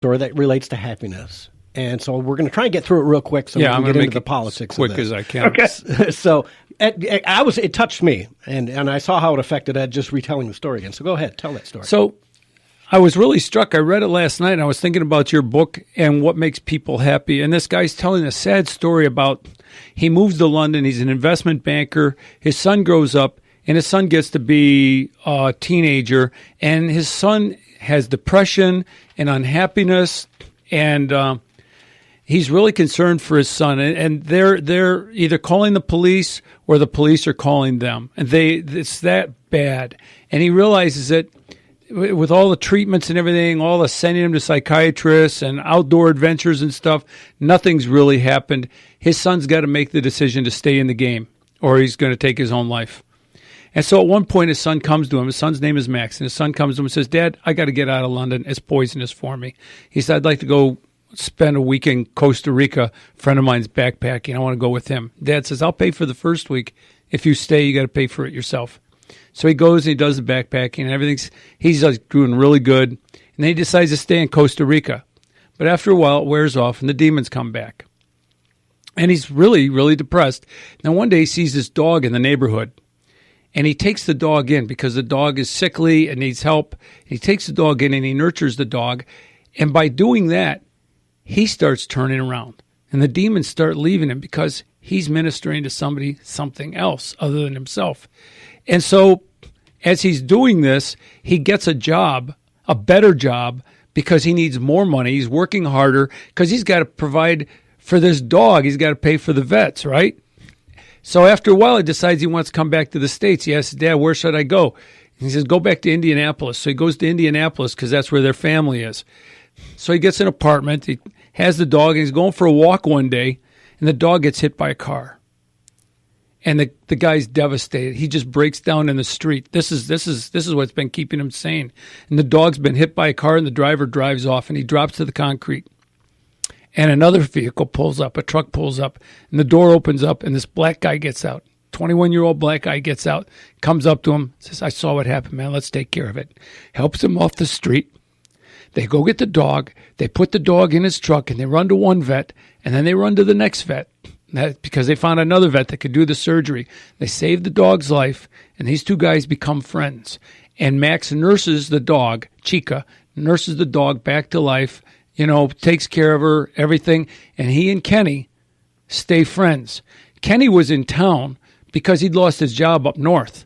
story that relates to happiness. And so we're going to try and get through it real quick so we can get into the politics quick of this. as I can. Okay. So it touched me, and I saw how it affected Ed just retelling the story again. So go ahead, tell that story. So I was really struck. I read it last night, and I was thinking about your book and what makes people happy. And this guy's telling a sad story about he moves to London. He's an investment banker. His son grows up, and his son gets to be a teenager. And his son has depression and unhappiness, and he's really concerned for his son. And they're either calling the police or the police are calling them. And it's that bad. And he realizes that with all the treatments and everything, all the sending him to psychiatrists and outdoor adventures and stuff, nothing's really happened. His son's got to make the decision to stay in the game or he's going to take his own life. And so at one point, his son comes to him. His son's name is Max. And his son comes to him and says, Dad, I got to get out of London. It's poisonous for me. He said, I'd like to go spend a week in Costa Rica. A friend of mine's backpacking. I want to go with him. Dad says, I'll pay for the first week. If you stay, you got to pay for it yourself. So he goes and he does the backpacking and he's doing really good. And then he decides to stay in Costa Rica. But after a while, it wears off and the demons come back. And he's really, really depressed. Now, one day he sees this dog in the neighborhood. And he takes the dog in because the dog is sickly and needs help. He takes the dog in and he nurtures the dog. And by doing that, he starts turning around. And the demons start leaving him because he's ministering to something else other than himself. And so as he's doing this, he gets a job, a better job, because he needs more money. He's working harder because he's got to provide for this dog. He's got to pay for the vets, right? So after a while, he decides he wants to come back to the States. He asks, Dad, where should I go? And he says, go back to Indianapolis. So he goes to Indianapolis because that's where their family is. So he gets an apartment. He has the dog, and he's going for a walk one day, and the dog gets hit by a car. And the guy's devastated. He just breaks down in the street. This is what's been keeping him sane. And the dog's been hit by a car, and the driver drives off, and he drops to the concrete. And another vehicle pulls up, a truck pulls up, and the door opens up, and this black guy gets out. 21-year-old black guy gets out, comes up to him, says, I saw what happened, man. Let's take care of it. Helps him off the street. They go get the dog. They put the dog in his truck, and they run to one vet, and then they run to the next vet. Because they found another vet that could do the surgery. They saved the dog's life, and these two guys become friends. And Max nurses the dog, Chica, nurses the dog back to life, takes care of her, everything. And he and Kenny stay friends. Kenny was in town because he'd lost his job up north.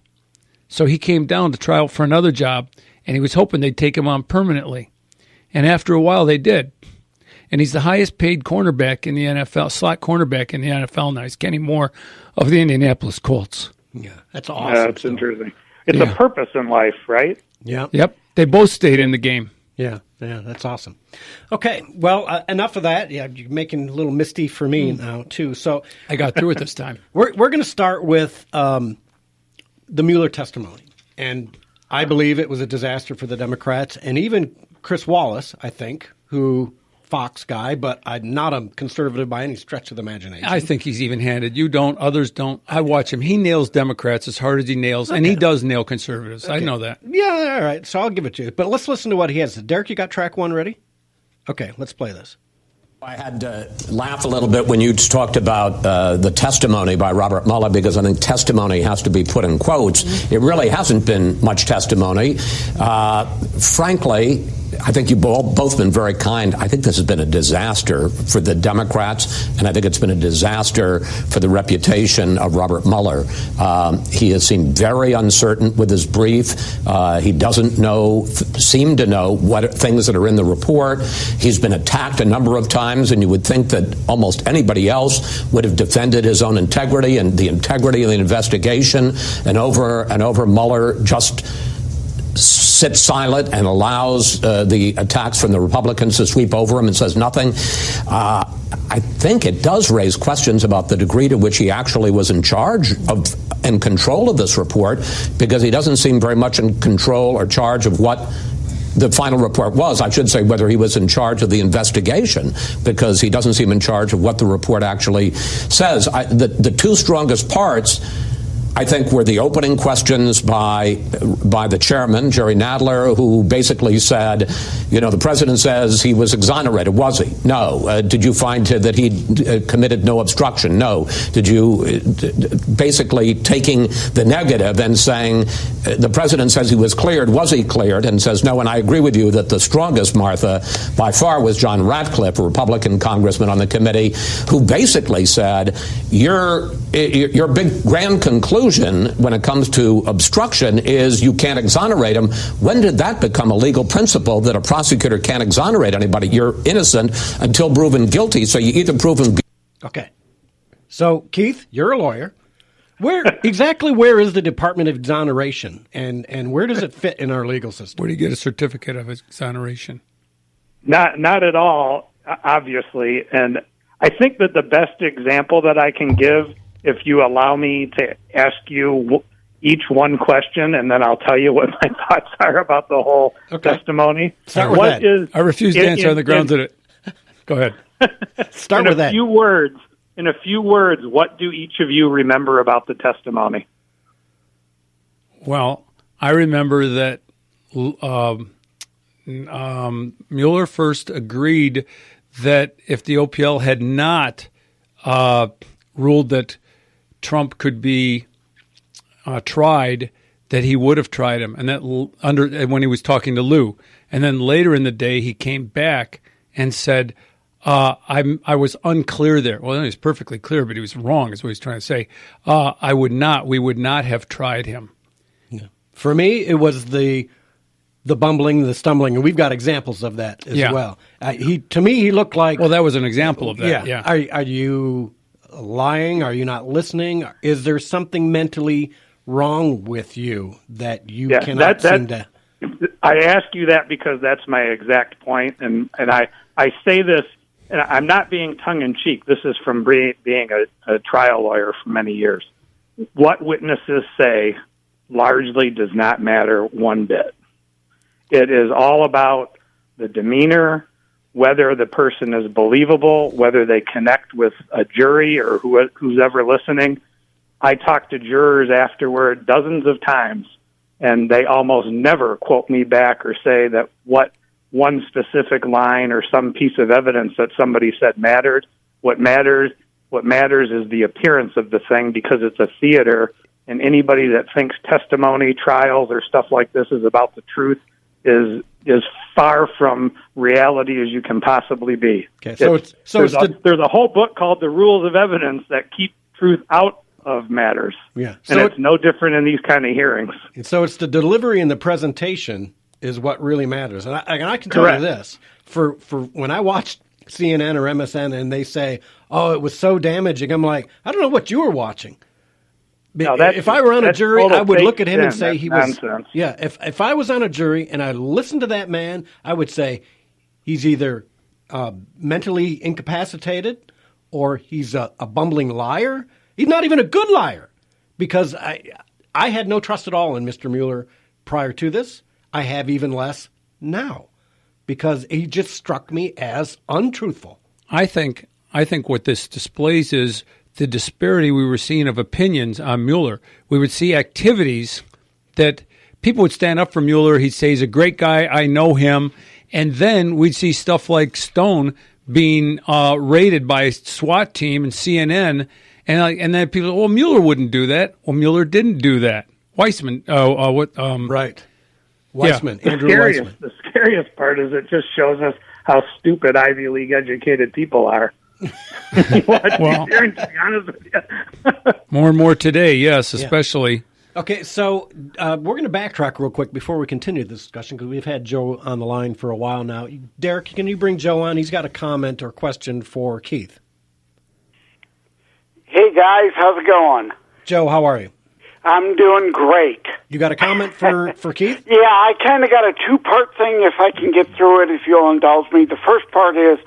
So he came down to try out for another job, and he was hoping they'd take him on permanently. And after a while, they did. And he's the highest paid cornerback in the NFL, slot cornerback in the NFL now. He's Kenny Moore of the Indianapolis Colts. Yeah, that's awesome. Yeah, that's interesting. It's a purpose in life, right? Yeah. Yep. They both stayed in the game. Yeah, that's awesome. Okay, well, enough of that. Yeah, you're making a little misty for me now, too. So I got through it this time. We're going to start with the Mueller testimony. And I believe it was a disaster for the Democrats. And even Chris Wallace, I think, who... Fox guy, but I'm not a conservative by any stretch of the imagination. I think he's even-handed. You don't. Others don't. I watch him. He nails Democrats as hard as he nails, and he does nail conservatives. Okay. I know that. Yeah, all right. So I'll give it to you. But let's listen to what he has. Derek, you got track one ready? Okay, let's play this. I had to laugh a little bit when you talked about the testimony by Robert Mueller, because I think testimony has to be put in quotes. It really hasn't been much testimony. Frankly, I think you've both been very kind. I think this has been a disaster for the Democrats, and I think it's been a disaster for the reputation of Robert Mueller. He has seemed very uncertain with his brief. He doesn't seem to know what things that are in the report. He's been attacked a number of times, and you would think that almost anybody else would have defended his own integrity and the integrity of the investigation, and over Mueller just sits silent and allows the attacks from the Republicans to sweep over him and says nothing. I think it does raise questions about the degree to which he actually was in charge of and control of this report, because he doesn't seem very much in control or charge of what the final report was. I should say whether he was in charge of the investigation, because he doesn't seem in charge of what the report actually says. The two strongest parts I think, were the opening questions by the chairman, Jerry Nadler, who basically said, the president says he was exonerated. Was he? No. Did you find that he committed no obstruction? No. Did you basically taking the negative and saying the president says he was cleared? Was he cleared? And says no. And I agree with you that the strongest, Martha, by far was John Ratcliffe, a Republican congressman on the committee, who basically said your big grand conclusion when it comes to obstruction is you can't exonerate him. When did that become a legal principle that a prosecutor can't exonerate anybody? You're innocent until proven guilty, so you either prove him. Okay. So, Keith, you're a lawyer. Where is the Department of Exoneration, and where does it fit in our legal system? Where do you get a certificate of exoneration? Not at all, obviously. And I think that the best example that I can give, if you allow me to ask you each one question, and then I'll tell you what my thoughts are about the whole testimony. Start with that. I refuse to answer on the grounds that it. Go ahead. Start with that. In a few words, what do each of you remember about the testimony? Well, I remember that Mueller first agreed that if the OPL had not ruled that Trump could be tried, that he would have tried him, and that when he was talking to Lou. And then later in the day, he came back and said, I was unclear there. Well, he was perfectly clear, but he was wrong, is what he's trying to say. We would not have tried him. Yeah. For me, it was the bumbling, the stumbling, and we've got examples of that as well. To me, he looked like... Well, that was an example of that, yeah. Are you lying? Are you not listening? Is there something mentally wrong with you that you cannot seem to... I ask you that because that's my exact point, and I say this, and I'm not being tongue-in-cheek. This is from being a trial lawyer for many years. What witnesses say largely does not matter one bit. It is all about the demeanor, whether the person is believable, whether they connect with a jury or who's ever listening. I talk to jurors afterward dozens of times, and they almost never quote me back or say that what one specific line or some piece of evidence that somebody said mattered. What matters is the appearance of the thing, because it's a theater, and anybody that thinks testimony, trials, or stuff like this is about the truth is far from reality as you can possibly be. Okay, there's a whole book called The Rules of Evidence that keep truth out of matters. Yeah, and it's no different in these kind of hearings. And so it's the delivery and the presentation is what really matters. And I can tell you this, for when I watched CNN or MSN and they say, "Oh, it was so damaging," I'm like, I don't know what you were watching. No, if I were on a jury, I would look at him and say he was nonsense. Yeah, if I was on a jury and I listened to that man, I would say he's either mentally incapacitated or he's a bumbling liar. He's not even a good liar, because I had no trust at all in Mr. Mueller prior to this. I have even less now, because he just struck me as untruthful. I think what this displays is the disparity we were seeing of opinions on Mueller. We would see activities that people would stand up for Mueller. He'd say he's a great guy. I know him. And then we'd see stuff like Stone being raided by a SWAT team and CNN. And then people, well, Mueller wouldn't do that. Well, Mueller didn't do that. Weissman. Right. Weissman. Yeah. Andrew Weissman. The scariest part is it just shows us how stupid Ivy League educated people are. Well, to be honest with you. More and more today, yes, especially. Yeah. Okay, so we're going to backtrack real quick before we continue this discussion, because we've had Joe on the line for a while now. Derek, can you bring Joe on? He's got a comment or question for Keith. Hey, guys, how's it going? Joe, how are you? I'm doing great. You got a comment for Keith? Yeah, I kind of got a two-part thing, if I can get through it, if you'll indulge me. The first part is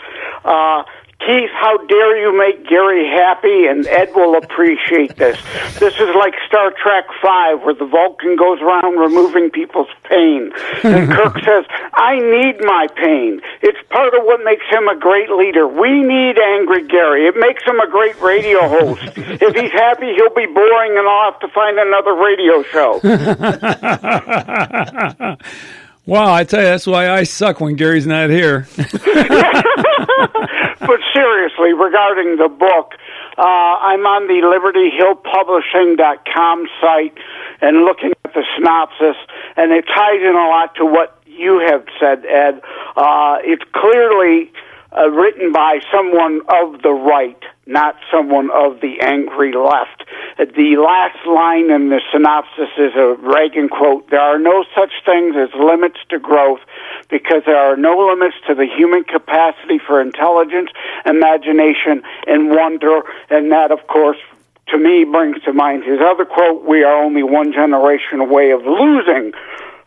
Keith, how dare you make Gary happy, and Ed will appreciate this. This is like Star Trek V, where the Vulcan goes around removing people's pain. And Kirk says, I need my pain. It's part of what makes him a great leader. We need angry Gary. It makes him a great radio host. If he's happy, he'll be boring, and I'll have to find another radio show. Wow, I tell you, that's why I suck when Gary's not here. But seriously, regarding the book, I'm on the LibertyHillPublishing.com site and looking at the synopsis, and it ties in a lot to what you have said, Ed. It's clearly written by someone of the right, not someone of the angry left. The last line in the synopsis is a Reagan quote: there are no such things as limits to growth because there are no limits to the human capacity for intelligence, imagination, and wonder. And that, of course, to me, brings to mind his other quote: we are only one generation away of losing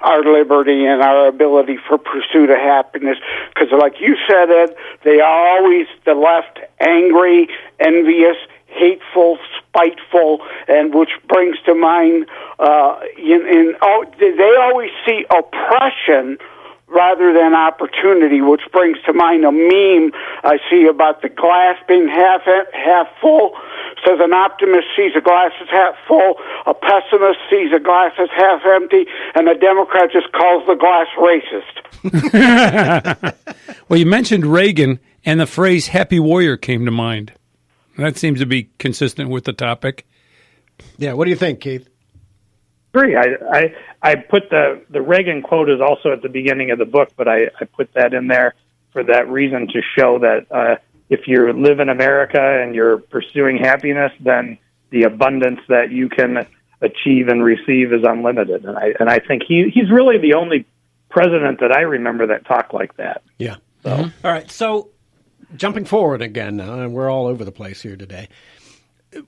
our liberty and our ability for pursuit of happiness. Because like you said, Ed, they are always, the left, angry, envious, hateful, spiteful, and which brings to mind, they always see oppression rather than opportunity, which brings to mind a meme I see about the glass being half full. Says an optimist sees a glass as half full, a pessimist sees a glass as half empty, and a Democrat just calls the glass racist. Well, you mentioned Reagan, and the phrase happy warrior came to mind. That seems to be consistent with the topic. Yeah, what do you think, Keith? Agree. I put the Reagan quote is also at the beginning of the book, but I put that in there for that reason, to show that if you live in America and you're pursuing happiness, then the abundance that you can achieve and receive is unlimited. And I think he's really the only president that I remember that talked like that. Yeah. So. Mm-hmm. All right. So jumping forward again now, and we're all over the place here today.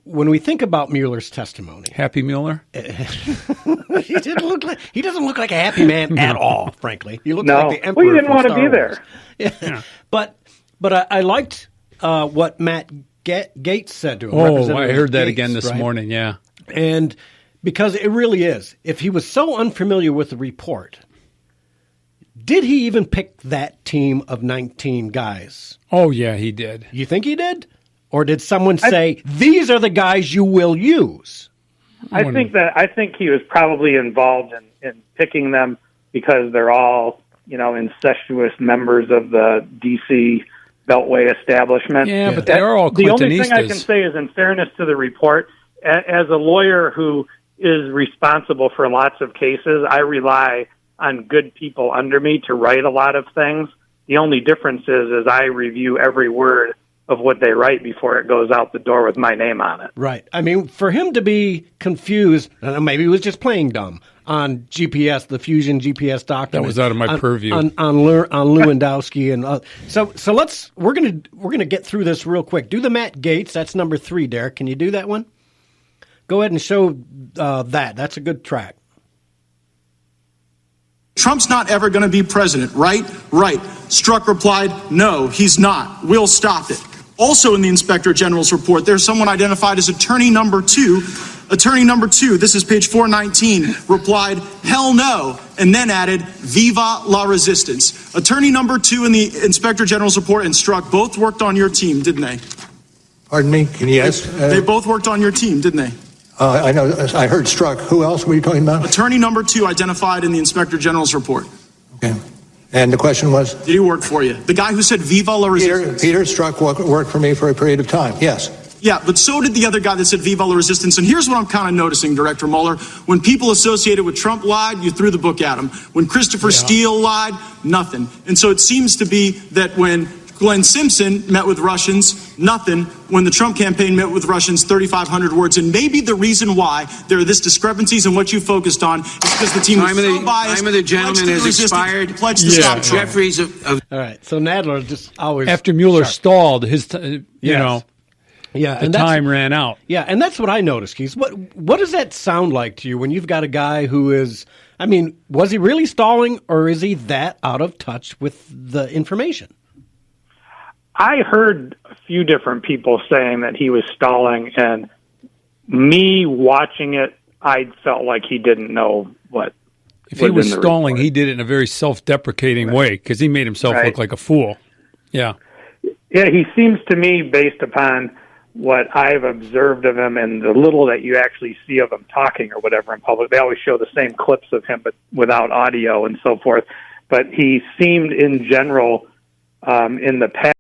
When we think about Mueller's testimony, Happy Mueller? he doesn't look like a happy man at all, frankly. He looks like the emperor. Well, you didn't want to be there. Yeah. But I liked what Matt Gaetz said to him. Oh, I heard that Gaetz, again this right? morning, yeah. And because it really is, if he was so unfamiliar with the report, did he even pick that team of 19 guys? Oh, yeah, he did. You think he did? Or did someone say, these are the guys you will use? I think he was probably involved in picking them because they're all, incestuous members of the D.C. Beltway establishment. Yeah, but they are all Clintonistas. The only thing I can say is, in fairness to the report, as a lawyer who is responsible for lots of cases, I rely on good people under me to write a lot of things. The only difference is I review every word of what they write before it goes out the door with my name on it. Right. I mean, for him to be confused, maybe he was just playing dumb on GPS, the fusion GPS document. That was out of my purview. On Lewandowski and so we're gonna get through this real quick. Do the Matt Gaetz. That's number 3, Derek. Can you do that one? Go ahead and show that. That's a good track. Trump's not ever going to be president, right? Right. Strzok replied, no, he's not. We'll stop it. Also in the Inspector General's report, there's someone identified as attorney number 2. Attorney number 2, this is page 419, replied, hell no, and then added, viva la resistance. Attorney number 2 in the Inspector General's report and Strzok both worked on your team, didn't they? Pardon me? Yes. They both worked on your team, didn't they? I know. I heard Strzok. Who else were you talking about? Attorney number 2 identified in the Inspector General's report. Okay. And the question was? Did he work for you? The guy who said viva la resistance. Peter Strzok worked for me for a period of time, yes. Yeah, but so did the other guy that said viva la resistance. And here's what I'm kind of noticing, Director Mueller. When people associated with Trump lied, you threw the book at him. When Christopher Steele lied, nothing. And so it seems to be that when Glenn Simpson met with Russians, nothing. When the Trump campaign met with Russians, 3,500 words. And maybe the reason why there are this discrepancies in what you focused on is because the team was so biased. Time of the gentleman has expired. Pledged to stop Trump. Jeffries All right. So Nadler just always after Mueller sharp. stalled, his yeah, the time ran out. Yeah, and that's what I noticed, Keith. What does that sound like to you when you've got a guy who is? I mean, was he really stalling, or is he that out of touch with the information? I heard a few different people saying that he was stalling, and me watching it, I felt like he didn't know what. If he was stalling, he did it in a very self-deprecating way because he made himself look like a fool. Yeah. Yeah, he seems to me, based upon what I've observed of him and the little that you actually see of him talking or whatever in public. They always show the same clips of him, but without audio and so forth. But he seemed, in general, in the past,